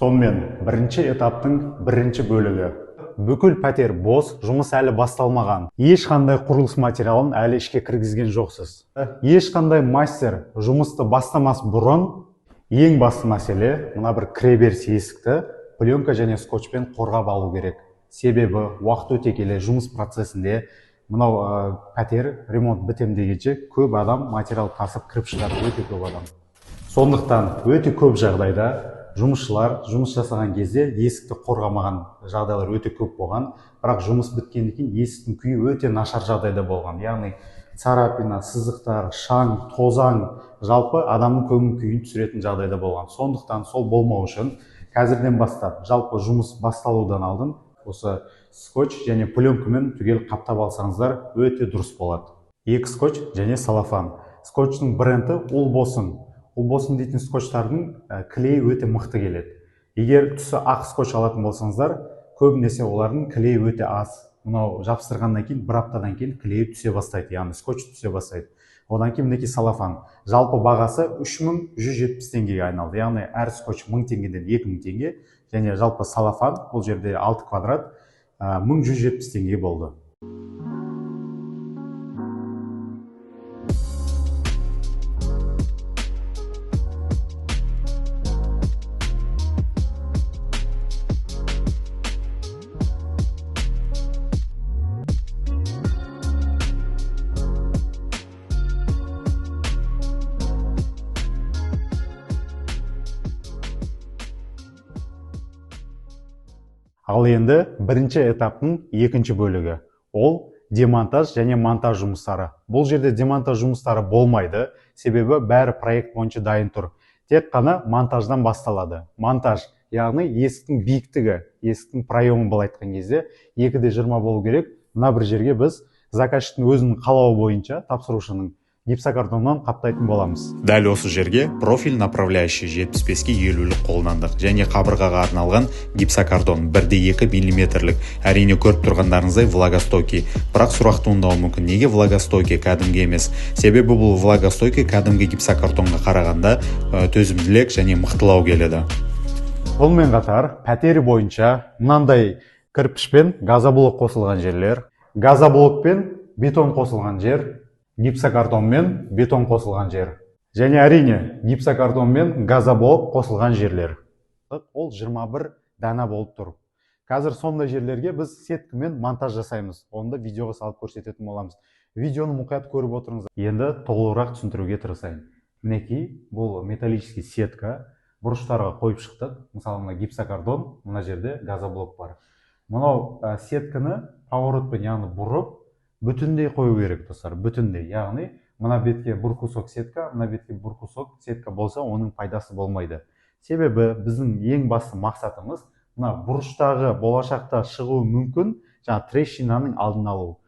Сонымен бірінші этаптың бірінші бөлігі. Бүкіл пәтер бос, жұмыс әлі басталмаған. Ешқандай құрылыс материалын әлі ішке кіргізген жоқсыз. Ешқандай мастер жұмысты бастамас бұрын ең басты мәселе мына бір кіреберіс есікті пленка және скотчпен қорғап алу керек. Себебі уақыт өте келе жұмыс процесінде мынау пәтер ремонт бітем дегенше көп адам материал тасып кіріп шығады, өте көп адам. Сондықтан өте көп жағдайда жұмысшылар жұмыс жасаған кезде есікті қорғамаған жағдайлар өте көп болған, бірақ жұмыс біткеннен кейін есіктің күйі өте нашар жағдайда болған. Яғни царапина, сызықтар, шаң, тозаң, жалпы адамның көңіл күйін түсіретін жағдайда болған. Сондықтан сол болмау үшін қазірден бастап жалпы жұмыс басталудан алдын осы скотч және пленкамен түгел қаптап алсаңыздар өте дұрыс болады. Екі скотч және салафан. Скотчтың бренді Улбосын. Улбосын дейтін скотчтардың клей өте мықты келеді. Егер түсі ақ скотч алатын болсаңыздар, көбінесе олардың клей өте аз. Мынау жапсырғаннан кейін бір аптадан кейін клей түсе бастайды, яғни скотч түсе бастайды. Одан кейін мінекей салафан. Жалпы бағасы 3170 теңгеге айналды. Яғни әр скотч 1000 теңгеден 2000 теңге, және жалпы салафан бұл жерде 6 квадрат 1170 теңге болды. Ал енді бірінші этаптың екінші бөлігі. Ол демонтаж және монтаж жұмыстары. Бұл жерде демонтаж жұмыстары болмайды, себебі бәрі проект бойынша дайын тұр. Тек қана монтаждан басталады. Монтаж, яғни есіктің биіктігі, есіктің проемы былай айтқан кезде 2:20 болу керек. Мына бір жерге біз заказчиктің өзінің қалауы бойынша тапсырушының гипсокартоннан қаптайтын боламыз. Дәл осы жерге профиль направляющий 75-ке 50-лік қолдандық, және қабырғаға арналған гипсокартон 1/2 мм. Әрине көріп тұрғандарыңыздай влагостойкий. Бірақ сұрақ туындауы мүмкін, неге влагостойкий кәдімгі емес? Себебі бұл влагостойкий кәдімгі гипсокартонға қарағанда төзімділік және мықтылау келеді. Сонымен қатар пәтер бойынша мынандай кірпішпен газоблок қосылған жерлер, газоблокпен бетон қосылған жер, гипсокартонмен бетон қосылған жер. Және әрине гипсокартонмен газоблок қосылған жерлер. Ол 21 дана болып тұр. Қазір сондай жерлерге біз сеткамен монтаж жасаймыз. Оны да видеоға салып көрсететін боламыз. Видеоны мұқият көріп отырыңыз. Енді толығырақ түсіндіруге тырысайын. Мінекей бұл металлический сетка. Бұрыштарға қойып шықтық. Мысалы мына гипсокартон, мына жерде газоблок бар. Мынау сетканы поворотпен, яғни бұрып бүтіндей қою керек, достар, бүтіндей. Яғни мына бетке бір кусок сетка, мына бетке бір кусок сетка болса, оның пайдасы болмайды. Себебі біздің ең басты мақсатымыз мына бұрыштағы болашақта шығуы мүмкін жаңа трещинаның алдын алу.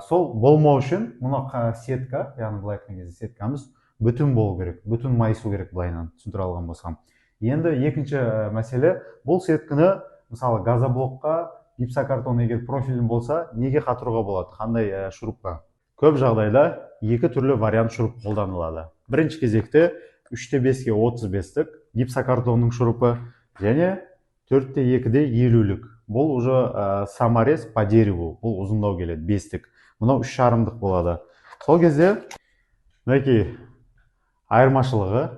Сол болмау үшін мына сетка, яғни былай айтқан кезде сеткамыз бүтін болу керек, бүтін майысу керек, былайынан түсіндіре алған болсам. Енді екінші мәселе, бұл сетканы мысалы газоблокқа, гипсокартон егер профилін болса, неге қатыруға болады? Қандай шурупқа? Көп жағдайда екі түрлі вариант шуруп қолданылады. Бірінші кезекте 3/5-ке 35-тік гипсокартонның шурупы және 4/2-де 50-лік. Бұл уже саморез по дереву. Бұл ұзындау келеді, 5-тік. Мынау 3,5-дық болады. Сол кезде мінекей айырмашылығы.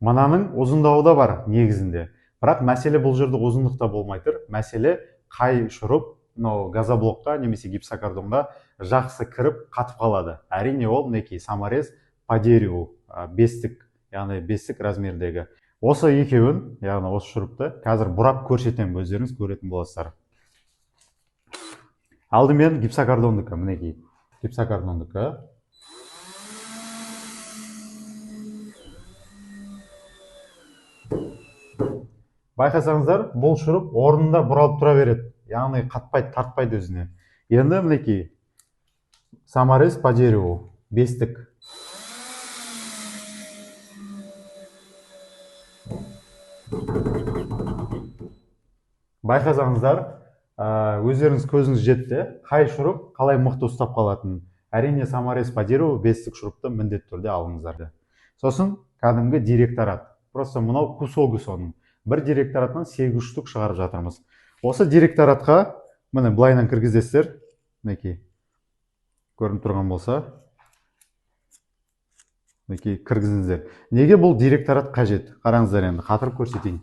Мынаның ұзындауы да бар негізінде. Бірақ мәселе бұл жерде ұзындықта болмай тұр. Мәселе қай шуруп газоблокқа немесе гипсокартонға жақсы кіріп қатып қалады. Әрине ол мінекей саморез по дереву 5-тік, яғни 5-тік размердегі. Осы екеуін, яғни осы шурупты қазір бұрап көрсетемін, өздеріңіз көретін боласыздар. Алдымен гипсокартондікі, мінекей гипсокартондікі. Байқасаңыздар, бұл шуруп орнында бұралып тұра береді. Яғни қатпайды, тартпайды өзіне. Енді мінекей саморез по дереву 5-тік. Байқасаңыздар, өздеріңіз көзіңіз жетті, қай шуруп қалай мықты ұстап қалатынын. Әрине саморез по дереву 5-тік шурупты міндетті түрде алыңыздар. Сосын кәдімгі директорат. просто мынау кусогы соның. Бір директораттан 8 штук шығарып жатырмыз. Осы директоратқа міне былайынан кіргізесіздер. Мінекей. Көрініп тұрған болса. Мінекей кіргізіңіздер. Неге бұл директорат қажет? Қараңыздар енді, қатырып көрсетейін.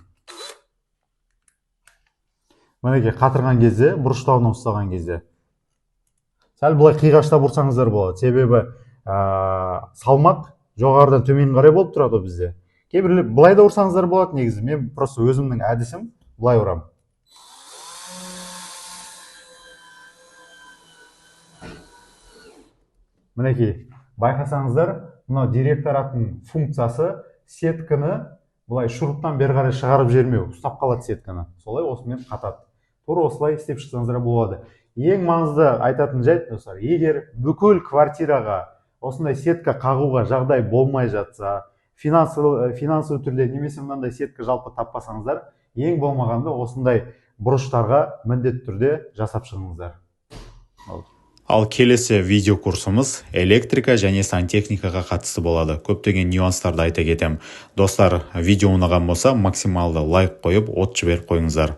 Мінекей қатырған кезде, бұрыштауына ұстаған кезде. Сәл бұлай қиғаштап ұрсаңыздар болады. Себебі салмақ жоғарыдан төмен қарай болып тұрады бізде. Кейбірлер былай да ұрсаңыздар болады негізі. Мен просто өзімнің әдісім былай ұрам. Мінекей, байқасаңыздар, мынау директораттың функциясы сетканы былай шуруптан бері қарай шығарып жібермеу, ұстап қалады сетканы. Солай осымен қатады. Тура осылай істеп шықсаңыздар болады. Ең маңызды айтатын жайт, достар, егер бүкіл квартираға осындай сетка қағуға жағдай болмай жатса, финансовый түрде немесе мынандай сетка жалпы таппасаңыздар, ең болмағанда осындай бұрыштарға міндетті түрде жасап шығыңыздар. Ал келесі видео курсымыз электрика және сантехникаға қатысты болады. Көптеген нюанстарды айта кетем. Достар, видео ұнаған болса максималды лайк қойып, от жіберіп қойыңыздар.